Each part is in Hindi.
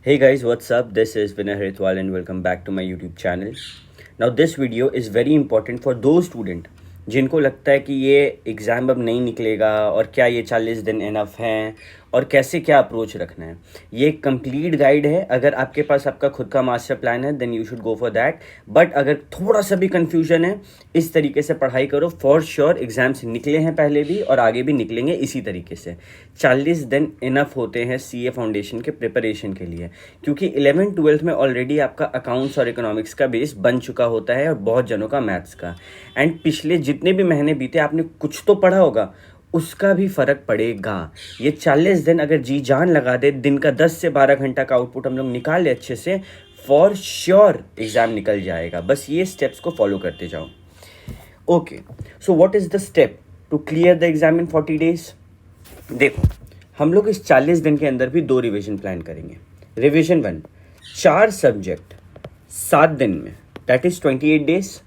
Hey guys, what's up? This is Vinay Haritwal and welcome back to my YouTube channel. Now this video is very important for those student जिनको लगता है कि ये एग्ज़ाम अब नहीं निकलेगा और क्या ये 40 दिन इनफ हैं और कैसे क्या अप्रोच रखना है। ये एक कंप्लीट गाइड है। अगर आपके पास आपका खुद का मास्टर प्लान है then you should go for that, but अगर थोड़ा सा भी कन्फ्यूजन है इस तरीके से पढ़ाई करो, फॉर श्योर एग्ज़ाम्स निकले हैं पहले भी और आगे भी निकलेंगे इसी तरीके से। 40 दिन इनफ होते हैं सीए फाउंडेशन के प्रिपरेशन के लिए, क्योंकि 11th-12th में ऑलरेडी आपका अकाउंट्स और इकोनॉमिक्स का बेस बन चुका होता है और बहुत जनों का मैथ्स का। एंड पिछले जितने भी महीने बीते आपने कुछ तो पढ़ा होगा, उसका भी फ़र्क पड़ेगा। ये 40 दिन अगर जी जान लगा दे, दिन का 10 से 12 घंटा का आउटपुट हम लोग निकाल ले अच्छे से, फॉर श्योर एग्ज़ाम निकल जाएगा। बस ये स्टेप्स को फॉलो करते जाओ। Okay, so what is the step to clear the exam in 40 days? देखो, हम लोग इस 40 दिन के अंदर भी 2 रिवीजन प्लान करेंगे। रिवीजन 1 4 सब्जेक्ट 7 दिन में, दैट इज़ 28 डेज।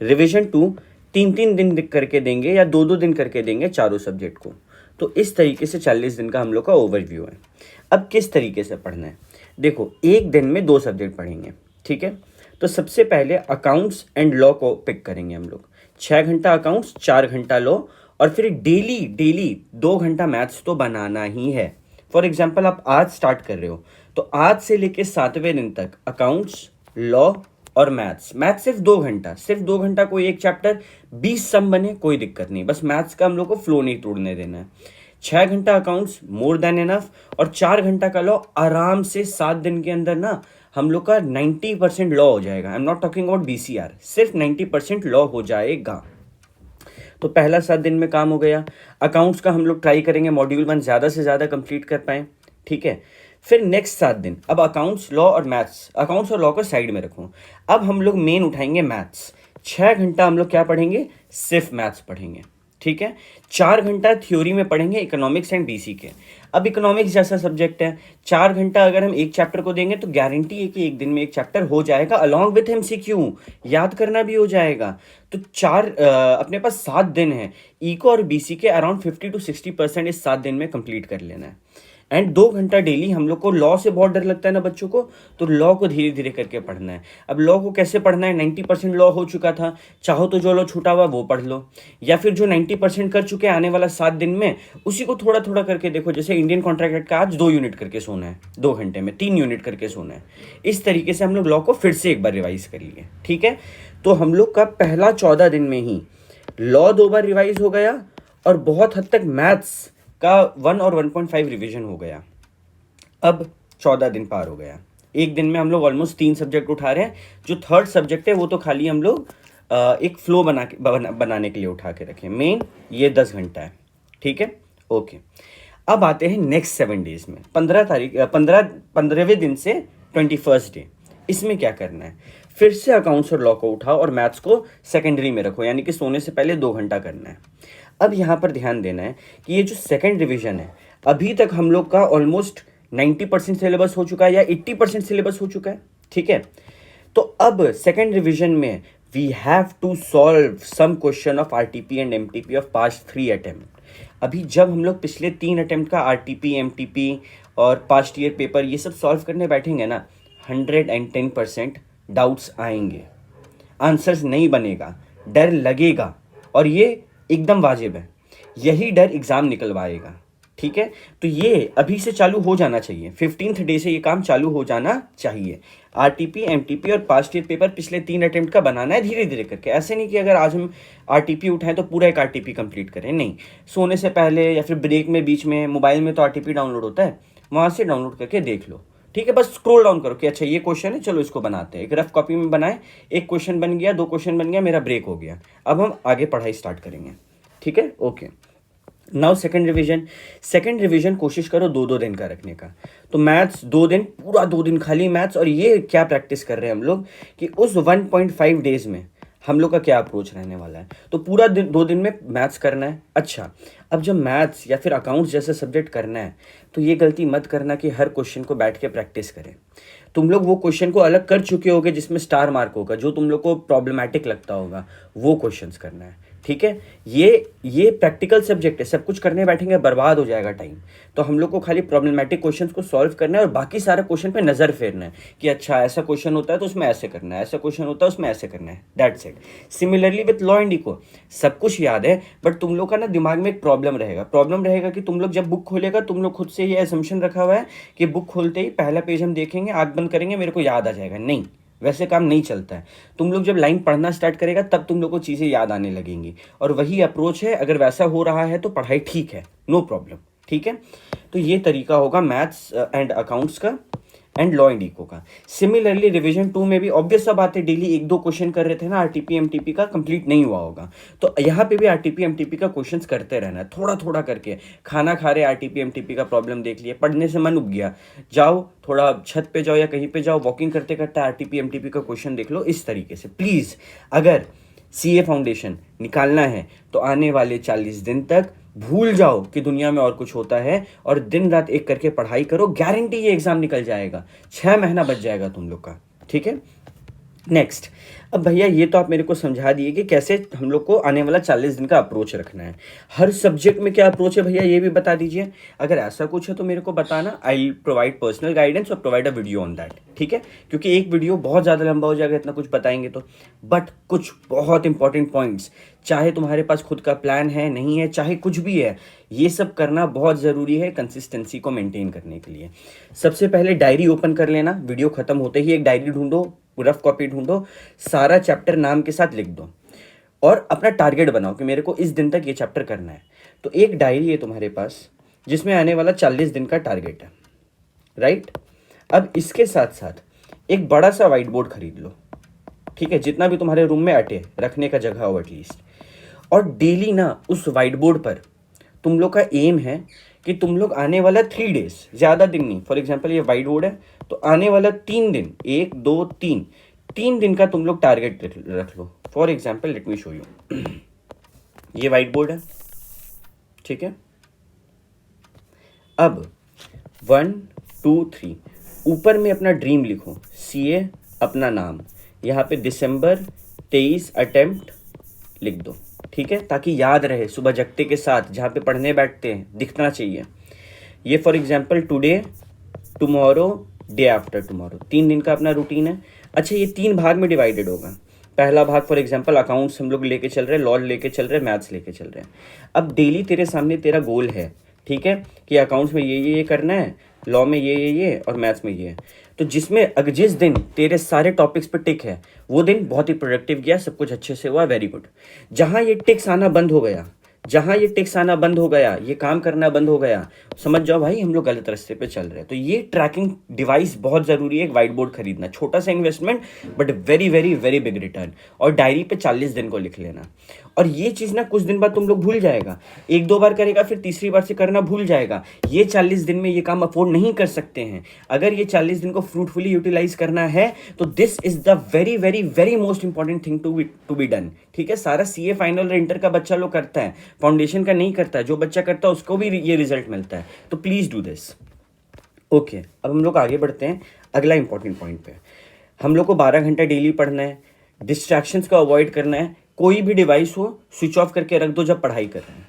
रिवीजन 2 3-3 दिन करके देंगे या 2-2 दिन करके देंगे चारों सब्जेक्ट को। तो इस तरीके से 40 दिन का हम लोग का ओवरव्यू है। अब किस तरीके से पढ़ना है? देखो, एक दिन में 2 सब्जेक्ट पढ़ेंगे, ठीक है। तो सबसे पहले अकाउंट्स एंड लॉ को पिक करेंगे हम लोग। 6 घंटा अकाउंट्स, 4 घंटा लॉ, और फिर डेली 2 घंटा मैथ्स तो बनाना ही है। फॉर एग्जाम्पल, आप आज स्टार्ट कर रहे हो तो आज से लेके 7वें दिन तक अकाउंट्स, लॉ और मैथ्स सिर्फ 2 घंटा, सिर्फ 2 घंटा। कोई एक चैप्टर 20 सम बने कोई दिक्कत नहीं, बस मैथ्स का हम लोग को फ्लो नहीं तोड़ने देना है। 6 घंटा अकाउंट्स मोर देन इनफ, और 4 घंटा का लॉ आराम से 7 दिन के अंदर ना हम लोग का 90% लॉ हो जाएगा। I am not talking about BCR, सिर्फ 90% लॉ हो जाएगा। तो पहला 7 दिन में काम हो गया। अकाउंट्स का हम लोग ट्राई करेंगे मॉड्यूल 1 ज़्यादा से ज़्यादा कंप्लीट कर पाएँ, ठीक है। फिर नेक्स्ट 7 दिन, अब अकाउंट्स, लॉ और मैथ्स, अकाउंट्स और लॉ को साइड में रखूँ। अब हम लोग मेन उठाएंगे मैथ्स। 6 घंटा हम लोग क्या पढ़ेंगे? सिर्फ मैथ्स पढ़ेंगे, ठीक है। 4 घंटा थ्योरी में पढ़ेंगे इकोनॉमिक्स एंड BC के। अब इकोनॉमिक्स जैसा सब्जेक्ट है, 4 घंटा अगर हम एक चैप्टर को देंगे तो गारंटी है कि एक दिन में एक चैप्टर हो जाएगा, अलॉन्ग विथ MCQ, याद करना भी हो जाएगा। तो अपने पास 7 दिन है। इको और BC के अराउंड 50-60% इस 7 दिन में कंप्लीट कर लेना है। एंड 2 घंटा डेली हम लोग को, लॉ से बहुत डर लगता है ना बच्चों को, तो लॉ को धीरे धीरे करके पढ़ना है। अब लॉ को कैसे पढ़ना है? 90% लॉ हो चुका था, चाहो तो जो लॉ छूटा हुआ वो पढ़ लो, या फिर जो 90% कर चुके आने वाला 7 दिन में उसी को थोड़ा थोड़ा करके देखो। जैसे इंडियन कॉन्ट्रैक्ट एक्ट का आज 2 यूनिट करके सोना है, 2 घंटे में 3 यूनिट करके सोना है। इस तरीके से हम लोग लॉ को फिर से एक बार रिवाइज कर लिए, ठीक है। तो हम लोग का पहला 14 दिन में ही लॉ 2 बार रिवाइज हो गया और बहुत हद तक मैथ्स का 1 और 1.5 रिविजन हो गया। अब 14 दिन पार हो गया। एक दिन में हम लोग ऑलमोस्ट 3 सब्जेक्ट उठा रहे हैं। जो थर्ड सब्जेक्ट है वो तो खाली हम लोग एक फ्लो बनाने के लिए उठा के रखें। मेन ये 10 घंटा है, ठीक है, ओके। अब आते हैं नेक्स्ट 7 डेज में, 15वें दिन से 21st डे। इसमें क्या करना है? फिर से अकाउंट्स और लॉ को उठाओ और मैथ्स को सेकेंडरी में रखो, यानी कि सोने से पहले 2 घंटा करना है। अब यहाँ पर ध्यान देना है कि ये जो सेकेंड रिविजन है, अभी तक हम लोग का ऑलमोस्ट 90% सिलेबस हो चुका है या 80% सिलेबस हो चुका है, ठीक है। तो अब सेकेंड रिविजन में we have to solve some question of RTP and MTP of past 3 attempt. अभी जब हम लोग पिछले 3 अटेम्प्ट का RTP, MTP और पास्ट ईयर पेपर ये सब सॉल्व करने बैठेंगे ना, 110% डाउट्स आएंगे, आंसर्स नहीं बनेगा, डर लगेगा, और ये एकदम वाजिब है। यही डर एग्ज़ाम निकलवाएगा, ठीक है। तो ये अभी से चालू हो जाना चाहिए, 15th डे से ये काम चालू हो जाना चाहिए। RTP, MTP और पास्ट ईयर पेपर पिछले 3 अटेम्प्ट का बनाना है धीरे धीरे करके। ऐसे नहीं कि अगर आज हम RTP उठाएं तो पूरा एक RTP कंप्लीट करें, नहीं। सोने से पहले या फिर ब्रेक में, बीच में, मोबाइल में तो RTP डाउनलोड होता है, वहाँ से डाउनलोड करके देख लो, ठीक है। बस स्क्रॉल डाउन करो कि अच्छा ये क्वेश्चन है, चलो इसको बनाते हैं। एक रफ कॉपी में बनाए, एक क्वेश्चन बन गया, 2 क्वेश्चन बन गया, मेरा ब्रेक हो गया। अब हम आगे पढ़ाई स्टार्ट करेंगे, ठीक है, ओके। नाउ सेकेंड रिवीजन कोशिश करो 2-2 दिन का रखने का। तो मैथ्स 2 दिन, पूरा 2 दिन खाली मैथ्स। और ये क्या प्रैक्टिस कर रहे हैं हम लोग कि उस 1.5 डेज में हम लोग का क्या अप्रोच रहने वाला है। तो पूरा 2 दिन में मैथ्स करना है। अच्छा, अब जब मैथ्स या फिर अकाउंट्स जैसा सब्जेक्ट करना है तो ये गलती मत करना कि हर क्वेश्चन को बैठ के प्रैक्टिस करें। तुम लोग वो क्वेश्चन को अलग कर चुके होगे जिसमें स्टार मार्क होगा, जो तुम लोग को प्रॉब्लमैटिक लगता होगा, वो क्वेश्चंस करना है, ठीक है। ये प्रैक्टिकल सब्जेक्ट है, सब कुछ करने बैठेंगे बर्बाद हो जाएगा टाइम। तो हम लोग को खाली प्रॉब्लमेटिक क्वेश्चंस को सॉल्व करना है और बाकी सारे क्वेश्चन पे नज़र फेरना है कि अच्छा ऐसा क्वेश्चन होता है तो उसमें ऐसे करना है, ऐसा क्वेश्चन होता है उसमें ऐसे करना है, that's it. Similarly with law and eco सब कुछ याद है, बट तुम लोग का ना दिमाग में एक प्रॉब्लम रहेगा कि तुम लोग जब बुक खोलेगा तुम लोग खुद से ये असम्पशन रखा हुआ है कि बुक खोलते ही पहला पेज हम देखेंगे, आँख बंद करेंगे, मेरे को याद आ जाएगा। नहीं, वैसे काम नहीं चलता है। तुम लोग जब लाइन पढ़ना स्टार्ट करेगा तब तुम लोग को चीज़ें याद आने लगेंगी, और वही अप्रोच है। अगर वैसा हो रहा है तो पढ़ाई ठीक है, नो प्रॉब्लम, ठीक है। तो ये तरीका होगा मैथ्स एंड अकाउंट्स का एंड लॉ एंड इको का। सिमिलरली रिवीजन 2 में भी ऑब्वियस सा बात है, डेली 1-2 क्वेश्चन कर रहे थे ना, आरटीपी एमटीपी का कंप्लीट नहीं हुआ होगा, तो यहाँ पे भी आरटीपी एमटीपी का क्वेश्चंस करते रहना है, थोड़ा थोड़ा करके। खाना खा रहे आरटीपी एमटीपी का प्रॉब्लम देख लिया, पढ़ने से मन उब गया, जाओ थोड़ा छत पे जाओ या कहीं पे जाओ, वॉकिंग करते करते आरटीपी एमटीपी का क्वेश्चन देख लो। इस तरीके से प्लीज़, अगर सीए फाउंडेशन निकालना है तो आने वाले 40 दिन तक भूल जाओ कि दुनिया में और कुछ होता है, और दिन रात एक करके पढ़ाई करो। गारंटी ये एग्जाम निकल जाएगा, 6 महीना बच जाएगा तुम लोग का, ठीक है। नेक्स्ट, अब भैया ये तो आप मेरे को समझा दिए कि कैसे हम लोग को आने वाला 40 दिन का अप्रोच रखना है। हर सब्जेक्ट में क्या अप्रोच है भैया ये भी बता दीजिए। अगर ऐसा कुछ है तो मेरे को बताना, आई प्रोवाइड पर्सनल गाइडेंस और provide a video on that, ठीक है। क्योंकि एक वीडियो बहुत ज़्यादा लंबा हो जाएगा इतना कुछ बताएंगे तो। बट कुछ बहुत इंपॉर्टेंट पॉइंट्स, चाहे तुम्हारे पास खुद का प्लान है नहीं है, चाहे कुछ भी है, ये सब करना बहुत ज़रूरी है कंसिस्टेंसी को मेंटेन करने के लिए। सबसे पहले डायरी ओपन कर लेना, वीडियो ख़त्म होते ही एक डायरी ढूंढो, रफ कॉपी ढूंढो, सारा चैप्टर नाम के साथ लिख दो और अपना टारगेट बनाओ कि मेरे को इस दिन तक ये चैप्टर करना है। तो एक डायरी है तुम्हारे पास जिसमें आने वाला 40 दिन का टारगेट है, राइट। अब इसके साथ साथ एक बड़ा सा वाइट बोर्ड खरीद लो, ठीक है, जितना भी तुम्हारे रूम में अटे रखने का जगह हो एटलीस्ट। और डेली ना उस वाइट बोर्ड पर तुम लोग का एम है कि तुम लोग आने वाला 3 डेज, ज़्यादा दिन नहीं, फॉर एग्जाम्पल ये वाइट बोर्ड है तो आने वाला 3 दिन, 1 2 3 दिन का तुम लोग टारगेट रख लो। For example let me show you, ये वाइट बोर्ड है, ठीक है। अब 1 2 3 ऊपर में अपना ड्रीम लिखो, सीए अपना नाम, यहाँ पे दिसंबर 23 अटेम्प्ट लिख दो, ठीक है, ताकि याद रहे। सुबह जगते के साथ जहाँ पे पढ़ने बैठते हैं दिखना चाहिए। ये for example today, tomorrow, day after tomorrow, 3 दिन का अपना रूटीन है। अच्छा, ये 3 भाग में डिवाइडेड होगा। पहला भाग फॉर एग्जांपल अकाउंट्स हम लोग लेके चल रहे हैं, लॉ लेके चल रहे हैं, मैथ्स लेके चल रहे हैं। अब डेली तेरे सामने तेरा गोल है, ठीक है, कि अकाउंट्स में ये करना है, लॉ में ये और मैथ्स में ये है। तो जिस दिन तेरे सारे टॉपिक्स पे टिक है वो दिन बहुत ही प्रोडक्टिव गया, सब कुछ अच्छे से हुआ, वेरी गुड। जहाँ ये टिक्स आना बंद हो गया, ये काम करना बंद हो गया, समझ जाओ भाई हम लोग गलत रास्ते पे चल रहे हैं। तो ये ट्रैकिंग डिवाइस बहुत ज़रूरी है, एक वाइट बोर्ड खरीदना, छोटा सा investment but very very very big return. और डायरी पे 40 दिन को लिख लेना। और ये चीज़ ना कुछ दिन बाद तुम लोग भूल जाएगा, 1-2 बार करेगा फिर तीसरी बार से करना भूल जाएगा। ये 40 दिन में ये काम अफोर्ड नहीं कर सकते हैं। अगर ये 40 दिन को फ्रूटफुली यूटिलाइज करना है तो this is the very very very most important thing to be done, ठीक है। सारा सीए फाइनल और इंटर का बच्चा लोग करता है, फाउंडेशन का नहीं करता है। जो बच्चा करता है उसको भी ये रिजल्ट मिलता है। तो प्लीज़ डू दिस, ओके। अब हम लोग आगे बढ़ते हैं अगला इंपॉर्टेंट पॉइंट पे। हम लोग को 12 घंटा डेली पढ़ना है, डिस्ट्रैक्शंस को अवॉइड करना है। कोई भी डिवाइस हो स्विच ऑफ करके रख दो जब पढ़ाई कर रहे हैं।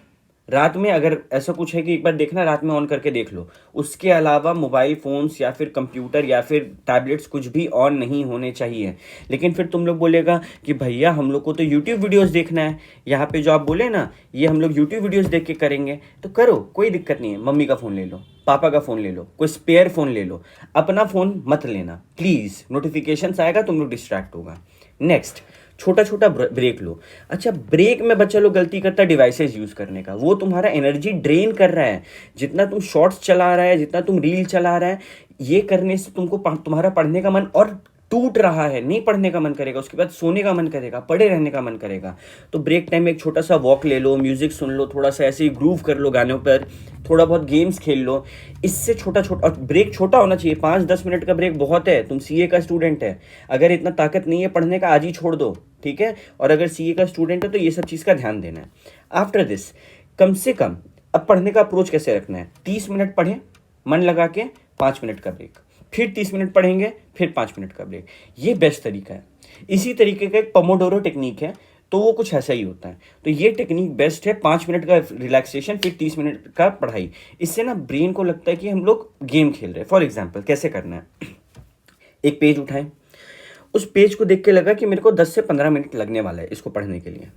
रात में अगर ऐसा कुछ है कि एक बार देखना, रात में ऑन करके देख लो। उसके अलावा मोबाइल फ़ोन्स या फिर कंप्यूटर या फिर टैबलेट्स कुछ भी ऑन नहीं होने चाहिए। लेकिन फिर तुम लोग बोलेगा कि भैया हम लोग को तो यूट्यूब वीडियोस देखना है। यहाँ पे जो आप बोले ना, ये हम लोग यूट्यूब वीडियोस देख के करेंगे, तो करो, कोई दिक्कत नहीं है। मम्मी का फ़ोन ले लो, पापा का फ़ोन ले लो, कोई स्पेयर फ़ोन ले लो, अपना फ़ोन मत लेना प्लीज़। नोटिफिकेशंस आएगा, तुम लोग डिस्ट्रैक्ट होगा। नेक्स्ट, छोटा छोटा ब्रेक लो। अच्छा, ब्रेक में बच्चा लोग गलती करता है डिवाइसेस यूज़ करने का, वो तुम्हारा एनर्जी ड्रेन कर रहा है। जितना तुम शॉर्ट्स चला रहा है, जितना तुम रील चला रहा है, ये करने से तुम्हारा पढ़ने का मन और टूट रहा है, नहीं पढ़ने का मन करेगा, उसके बाद सोने का मन करेगा, पड़े रहने का मन करेगा। तो ब्रेक टाइम में एक छोटा सा वॉक ले लो, म्यूजिक सुन लो, थोड़ा सा ऐसे ही ग्रूव कर लो गानों पर, थोड़ा बहुत गेम्स खेल लो। इससे छोटा और ब्रेक छोटा होना चाहिए, 5-10 मिनट का ब्रेक बहुत है। तुम सीए का स्टूडेंट है, अगर इतना ताकत नहीं है पढ़ने का, आज ही छोड़ दो, ठीक है। और अगर सीए का स्टूडेंट है तो ये सब चीज़ का ध्यान देना है। आफ्टर दिस कम से कम अब पढ़ने का अप्रोच कैसे रखना है, 30 मिनट पढ़ें मन लगा के, 5 मिनट का ब्रेक, फिर 30 मिनट पढ़ेंगे, फिर 5 मिनट का ब्रेक। ये बेस्ट तरीका है। इसी तरीके का एक पोमोडोरो टेक्निक है, तो वो कुछ ऐसा ही होता है। तो ये टेक्निक बेस्ट है, 5 मिनट का रिलैक्सेशन फिर 30 मिनट का पढ़ाई। इससे ना ब्रेन को लगता है कि हम लोग गेम खेल रहे हैं। फॉर एग्जाम्पल कैसे करना है, एक पेज उठाएं, उस पेज को देख के लगा कि मेरे को 10 से 15 मिनट लगने वाला है इसको पढ़ने के लिए,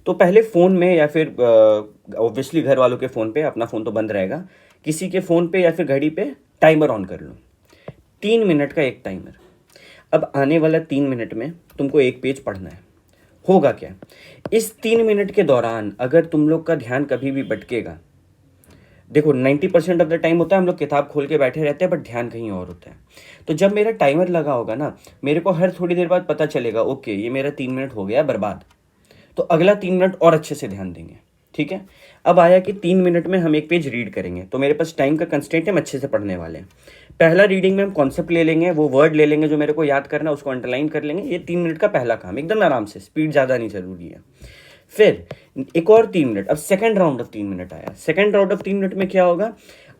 तो पहले फ़ोन में या फिर ऑब्वियसली घर वालों के फ़ोन पे, अपना फ़ोन तो बंद रहेगा, किसी के फ़ोन पे या फिर घड़ी पे टाइमर ऑन कर लो, 3 मिनट का एक टाइमर। अब आने वाला 3 मिनट में तुमको एक पेज पढ़ना है। होगा क्या, इस 3 मिनट के दौरान अगर तुम लोग का ध्यान कभी भी भटकेगा, देखो 90% ऑफ द टाइम होता है हम लोग किताब खोल के बैठे रहते हैं बट ध्यान कहीं और होता है। तो जब मेरा टाइमर लगा होगा ना, मेरे को हर थोड़ी देर बाद पता चलेगा ओके ये मेरा 3 मिनट हो गया बर्बाद, तो अगला 3 मिनट और अच्छे से ध्यान देंगे। ठीक है, अब आया कि 3 मिनट में हम एक पेज रीड करेंगे, तो मेरे पास टाइम का कंस्टेंट है, हम अच्छे से पढ़ने वाले हैं। पहला रीडिंग में हम कॉन्सेप्ट ले लेंगे, वो वर्ड ले लेंगे जो मेरे को याद करना है, उसको अंडरलाइन कर लेंगे। ये 3 मिनट का पहला काम, एकदम आराम से, स्पीड ज़्यादा नहीं जरूरी है। फिर एक और 3 मिनट, अब सेकेंड राउंड ऑफ 3 मिनट आया। सेकेंड राउंड ऑफ 3 मिनट में क्या होगा,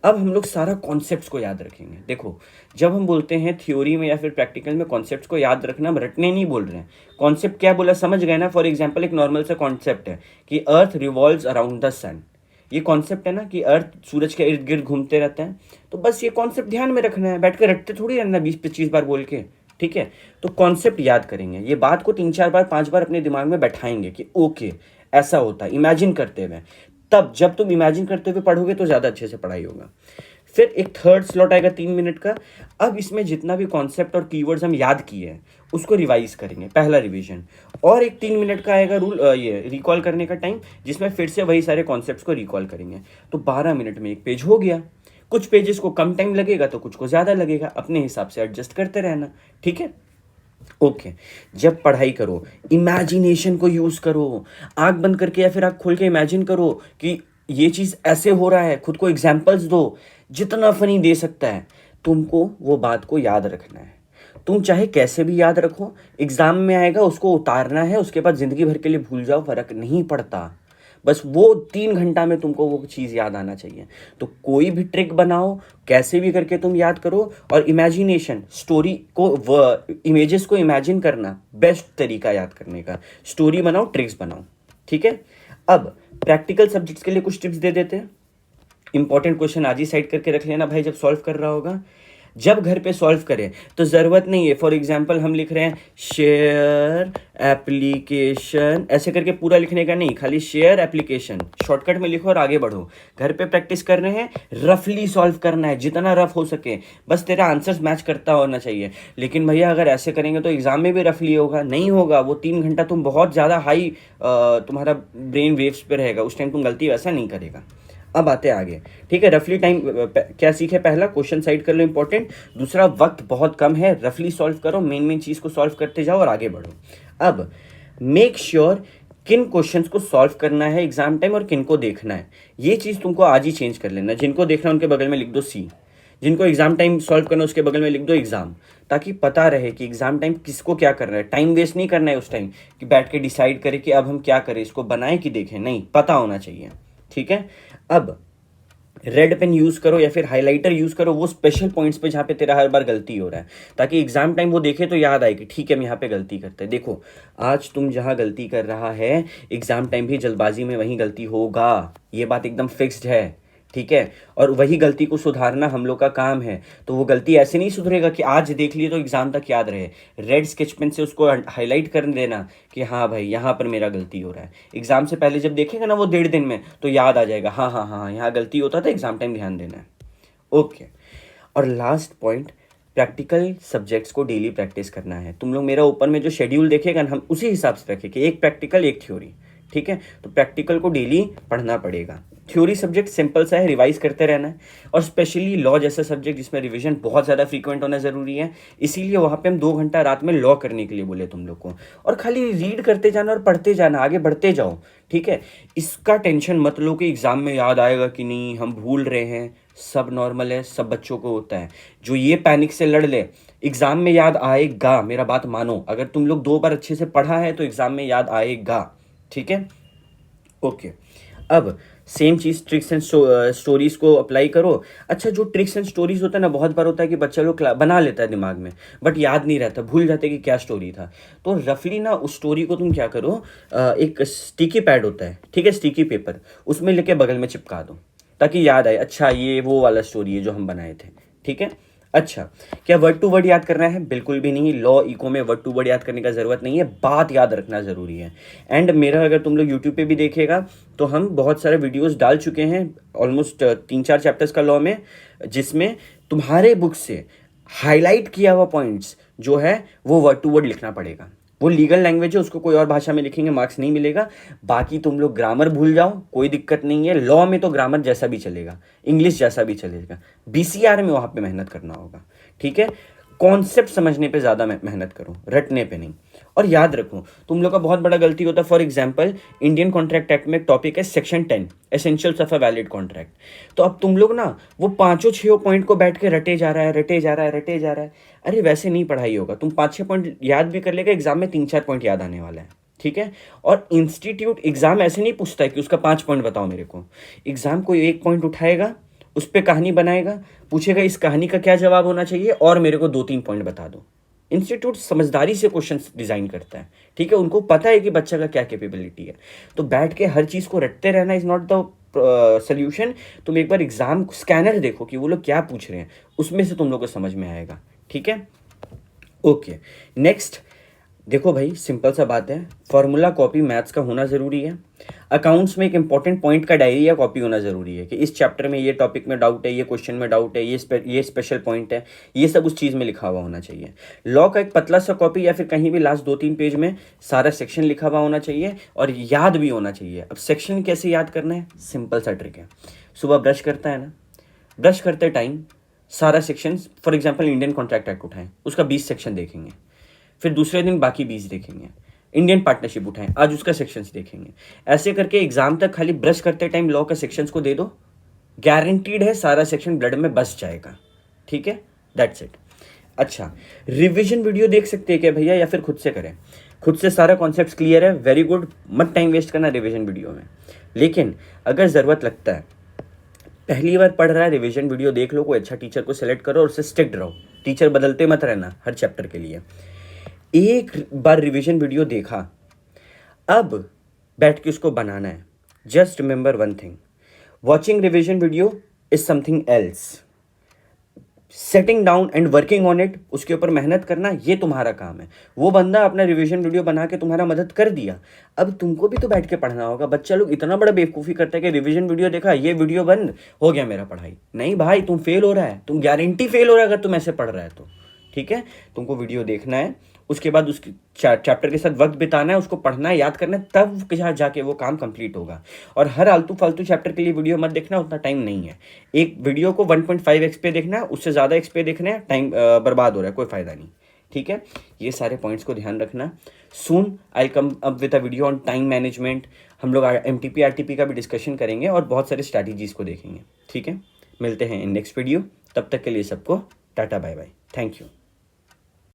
अब हम लोग सारा कॉन्सेप्ट्स को याद रखेंगे। देखो जब हम बोलते हैं थ्योरी में या फिर प्रैक्टिकल में कॉन्सेप्ट्स को याद रखना, हम रटने नहीं बोल रहे हैं। कॉन्सेप्ट क्या बोला समझ गए ना। फॉर एग्जांपल एक नॉर्मल सा कॉन्सेप्ट है कि अर्थ रिवॉल्व्स अराउंड द सन, ये कॉन्सेप्ट है ना कि अर्थ सूरज के इर्द गिर्द घूमते रहता है। तो बस ये कॉन्सेप्ट ध्यान में रखना है, बैठ कर रटते थोड़ी रहना 20-25 बार बोल के। ठीक है, तो कॉन्सेप्ट याद करेंगे, ये बात को 3-4 बार 5 बार अपने दिमाग में बैठाएंगे कि ओके ऐसा होता है, इमेजिन करते हुए। तब जब तुम इमेजिन करते हुए पढ़ोगे तो ज़्यादा अच्छे से पढ़ाई होगा। फिर एक थर्ड स्लॉट आएगा 3 मिनट का। अब इसमें जितना भी कॉन्सेप्ट और कीवर्ड्स हम याद किए हैं उसको रिवाइज करेंगे, पहला रिवीजन। और एक 3 मिनट का आएगा रूल, ये रिकॉल करने का टाइम, जिसमें फिर से वही सारे कॉन्सेप्ट्स को रिकॉल करेंगे। तो 12 मिनट में एक पेज हो गया। कुछ पेजेस को कम टाइम लगेगा तो कुछ को ज़्यादा लगेगा, अपने हिसाब से एडजस्ट करते रहना। ठीक है, ओके। जब पढ़ाई करो इमेजिनेशन को यूज करो, आंख बंद करके या फिर आंख खोल के इमेजिन करो कि ये चीज ऐसे हो रहा है, खुद को एग्जांपल्स दो, जितना फनी दे सकता है। तुमको वो बात को याद रखना है, तुम चाहे कैसे भी याद रखो, एग्जाम में आएगा उसको उतारना है, उसके बाद जिंदगी भर के लिए भूल जाओ, फर्क नहीं पड़ता। बस वो 3 घंटा में तुमको वो चीज़ याद आना चाहिए। तो कोई भी ट्रिक बनाओ, कैसे भी करके तुम याद करो। और इमेजिनेशन, स्टोरी को, इमेजेस को इमेजिन करना बेस्ट तरीका याद करने का। स्टोरी बनाओ, ट्रिक्स बनाओ। ठीक है, अब प्रैक्टिकल सब्जेक्ट्स के लिए कुछ टिप्स दे देते हैं। इंपॉर्टेंट क्वेश्चन आज ही साइड करके रख लेना भाई जब सॉल्व कर रहा होगा। जब घर पे सॉल्व करें तो ज़रूरत नहीं है, फॉर एग्जांपल हम लिख रहे हैं शेयर एप्लीकेशन, ऐसे करके पूरा लिखने का नहीं, खाली शेयर एप्लीकेशन शॉर्टकट में लिखो और आगे बढ़ो। घर पे प्रैक्टिस कर रहे हैं, रफली सॉल्व करना है जितना रफ हो सके, बस तेरा आंसर्स मैच करता होना चाहिए। लेकिन भैया अगर ऐसे करेंगे तो एग्जाम में भी रफली होगा, नहीं होगा। वो 3 घंटा तुम बहुत ज़्यादा हाई तुम्हारा ब्रेन वेव्स पे रहेगा, उस टाइम तुम गलती वैसा नहीं करेगा। अब आते हैं आगे। ठीक है, रफली टाइम क्या सीखे, पहला क्वेश्चन साइड कर लो इंपॉर्टेंट, दूसरा वक्त बहुत कम है, रफली सॉल्व करो, मेन चीज़ को सॉल्व करते जाओ और आगे बढ़ो। अब मेक श्योर किन क्वेश्चंस को सॉल्व करना है एग्जाम टाइम और किन को देखना है, ये चीज़ तुमको आज ही चेंज कर लेना। जिनको देखना है उनके बगल में लिख दो सी, जिनको एग्जाम टाइम सॉल्व करना है उसके बगल में लिख दो एग्जाम, ताकि पता रहे कि एग्जाम टाइम किसको क्या करना है। टाइम वेस्ट नहीं करना है उस टाइम कि बैठ के डिसाइड करे कि अब हम क्या करें, इसको बनाए कि देखें, नहीं, पता होना चाहिए। ठीक है, अब रेड पेन यूज करो या फिर हाइलाइटर यूज करो वो स्पेशल पॉइंट्स पे जहाँ पे तेरा हर बार गलती हो रहा है, ताकि एग्जाम टाइम वो देखे तो याद आए कि ठीक है हम यहाँ पे गलती करते हैं। देखो आज तुम जहाँ गलती कर रहा है, एग्जाम टाइम भी जल्दबाजी में वहीं गलती होगा, ये बात एकदम फिक्स्ड है। ठीक है, और वही गलती को सुधारना हम लोग का काम है। तो वो गलती ऐसे नहीं सुधरेगा कि आज देख लिए तो एग्जाम तक याद रहे। रेड स्केच पेन से उसको हाईलाइट कर देना कि हाँ भाई यहाँ पर मेरा गलती हो रहा है। एग्जाम से पहले जब देखेगा ना वो 1.5 दिन में, तो याद आ जाएगा, हाँ हाँ हाँ यहाँ गलती होता था, एग्जाम टाइम ध्यान देना है। ओके, और लास्ट पॉइंट, प्रैक्टिकल सब्जेक्ट्स को डेली प्रैक्टिस करना है। तुम लोग मेरा ऊपर में जो शेड्यूल देखेगा ना, हम उसी हिसाब से रखें कि एक प्रैक्टिकल एक थ्योरी। ठीक है, तो प्रैक्टिकल को डेली पढ़ना पड़ेगा। थ्योरी सब्जेक्ट सिंपल सा है, रिवाइज करते रहना है। और स्पेशली लॉ जैसा सब्जेक्ट जिसमें रिवीजन बहुत ज़्यादा फ्रीक्वेंट होना ज़रूरी है, इसीलिए वहाँ पे हम 2 घंटा रात में लॉ करने के लिए बोले तुम लोग को। और खाली रीड करते जाना और पढ़ते जाना, आगे बढ़ते जाओ। ठीक है, इसका टेंशन मत लो कि एग्ज़ाम में याद आएगा कि नहीं, हम भूल रहे हैं, सब नॉर्मल है, सब बच्चों को होता है। जो ये पैनिक से लड़ ले, एग्ज़ाम में याद आएगा, मेरा बात मानो। अगर तुम लोग 2 बार अच्छे से पढ़ा है तो एग्ज़ाम में याद आएगा। ठीक है, ओके। अब same cheese tricks and stories को अप्लाई करो। अच्छा, जो ट्रिक्स एंड स्टोरीज़ होता है ना, बहुत बार होता है कि बच्चा लोग बना लेता है दिमाग में, बट याद नहीं रहता, भूल जाते कि क्या स्टोरी था। तो रफली ना उस स्टोरी को तुम क्या करो, एक स्टिकी पैड होता है, ठीक है, स्टिकी पेपर, उसमें लेके बगल में चिपका दो, ताकि याद आए, अच्छा ये वो वाला स्टोरी है जो हम बनाए थे। ठीक है। अच्छा, क्या वर्ड टू वर्ड याद करना है? बिल्कुल भी नहीं। लॉ इको में वर्ड टू वर्ड याद करने का ज़रूरत नहीं है, बात याद रखना ज़रूरी है। एंड मेरा अगर तुम लोग यूट्यूब पे भी देखेगा तो हम बहुत सारे वीडियोस डाल चुके हैं, ऑलमोस्ट 3-4 चैप्टर्स का लॉ में, जिसमें तुम्हारे बुक से हाईलाइट किया हुआ पॉइंट्स जो है वो वर्ड टू वर्ड लिखना पड़ेगा। वो लीगल लैंग्वेज है, उसको कोई और भाषा में लिखेंगे मार्क्स नहीं मिलेगा। बाकी तुम लोग ग्रामर भूल जाओ, कोई दिक्कत नहीं है। लॉ में तो ग्रामर जैसा भी चलेगा, इंग्लिश जैसा भी चलेगा। बीसीआर में वहाँ पे मेहनत करना होगा। ठीक है। कॉन्सेप्ट समझने पे ज़्यादा मेहनत करो, रटने पे नहीं। और याद रखो, तुम लोग का बहुत बड़ा गलती होता है। For example, Indian contract act में एक टॉपिक है section 10, essentials of a valid contract. तो अब तुम लोग ना वो 5-6 पॉइंट को बैठ के रटे जा रहा है, रटे जा रहा है, रटे जा रहा है। अरे वैसे नहीं पढ़ाई होगा। तुम 5-6 पॉइंट याद भी कर लेगा, एग्जाम में 3-4 पॉइंट याद आने वाला है। ठीक है। और इंस्टीट्यूट एग्जाम ऐसे नहीं पूछता है कि उसका 5 पॉइंट बताओ मेरे को। एग्जाम कोई 1 पॉइंट उठाएगा, उस पर कहानी बनाएगा, पूछेगा इस कहानी का क्या जवाब होना चाहिए और मेरे को 2-3 पॉइंट बता दो। इंस्टीट्यूट समझदारी से क्वेश्चन डिजाइन करता है। ठीक है। उनको पता है कि बच्चा का क्या कैपेबिलिटी है। तो बैठ के हर चीज़ को रटते रहना इज नॉट द सोल्यूशन। तुम एक बार एग्जाम स्कैनर देखो कि वो लोग क्या पूछ रहे हैं, उसमें से तुम लोग को समझ में आएगा। ठीक है। ओके, नेक्स्ट देखो भाई, सिंपल सा बात है, फॉर्मूला कॉपी मैथ्स का होना ज़रूरी है। अकाउंट्स में एक इंपॉर्टेंट पॉइंट का डायरी या कॉपी होना ज़रूरी है कि इस चैप्टर में ये टॉपिक में डाउट है, ये क्वेश्चन में डाउट है, ये स्पेशल पॉइंट है, ये सब उस चीज़ में लिखा हुआ होना चाहिए। लॉ का एक पतला सा कॉपी या फिर कहीं भी लास्ट 2-3 पेज में सारा सेक्शन लिखा हुआ होना चाहिए और याद भी होना चाहिए। अब सेक्शन कैसे याद करना है? सिंपल सा ट्रिक है। सुबह ब्रश करता है ना, ब्रश करते टाइम सारा section, for example Indian contract act उठाएं, उसका 20 सेक्शन देखेंगे, फिर दूसरे दिन बाकी 20 देखेंगे। इंडियन पार्टनरशिप उठाएं, आज उसका सेक्शंस देखेंगे। ऐसे करके एग्जाम तक खाली ब्रश करते टाइम लॉ का सेक्शंस को दे दो, गारंटीड है सारा सेक्शन ब्लड में बस जाएगा। ठीक है, दैट्स इट। अच्छा, रिवीजन वीडियो देख सकते हैं क्या भैया, या फिर खुद से करें? खुद से सारा कॉन्सेप्ट क्लियर है, वेरी गुड, मत टाइम वेस्ट करना रिवीजन वीडियो में। लेकिन अगर ज़रूरत लगता है, पहली बार पढ़ रहा है, रिवीजन वीडियो देख लो, कोई अच्छा टीचर को सेलेक्ट करो और उससे स्टिक्ड रहो। टीचर बदलते मत रहना हर चैप्टर के लिए। एक बार रिवीजन वीडियो देखा, अब बैठ के उसको बनाना है। Just remember one thing, watching revision video is something else, setting down and working on it, उसके ऊपर मेहनत करना, ये तुम्हारा काम है। वो बंदा अपना रिवीजन वीडियो बना के तुम्हारा मदद कर दिया, अब तुमको भी तो बैठ के पढ़ना होगा। बच्चा लोग इतना बड़ा बेवकूफ़ी करता है कि रिवीजन वीडियो देखा, ये वीडियो बंद हो गया मेरा पढ़ाई। नहीं भाई, तुम फेल हो रहा है, तुम गारंटी फेल हो रहा है अगर तुम ऐसे पढ़ रहा है तो। ठीक है, तुमको वीडियो देखना है, उसके बाद उसकी चैप्टर के साथ वक्त बिताना है, उसको पढ़ना है, याद करना है, तब जहाँ जाके वो काम कंप्लीट होगा। और हर आलतू फालतू चैप्टर के लिए वीडियो मत देखना, उतना टाइम नहीं है। एक वीडियो को 1.5x पे देखना है, उससे ज़्यादा एक्स पे देखना है, टाइम बर्बाद हो रहा है, कोई फ़ायदा नहीं। ठीक है, ये सारे पॉइंट्स को ध्यान रखना। Soon I come up with a video on time management. हम लोग MTP RTP का भी डिस्कशन करेंगे और बहुत सारे स्ट्रैटेजीज़ को देखेंगे। ठीक है, मिलते हैं इन नेक्स्ट वीडियो, तब तक के लिए सबको tata bye bye, thank you.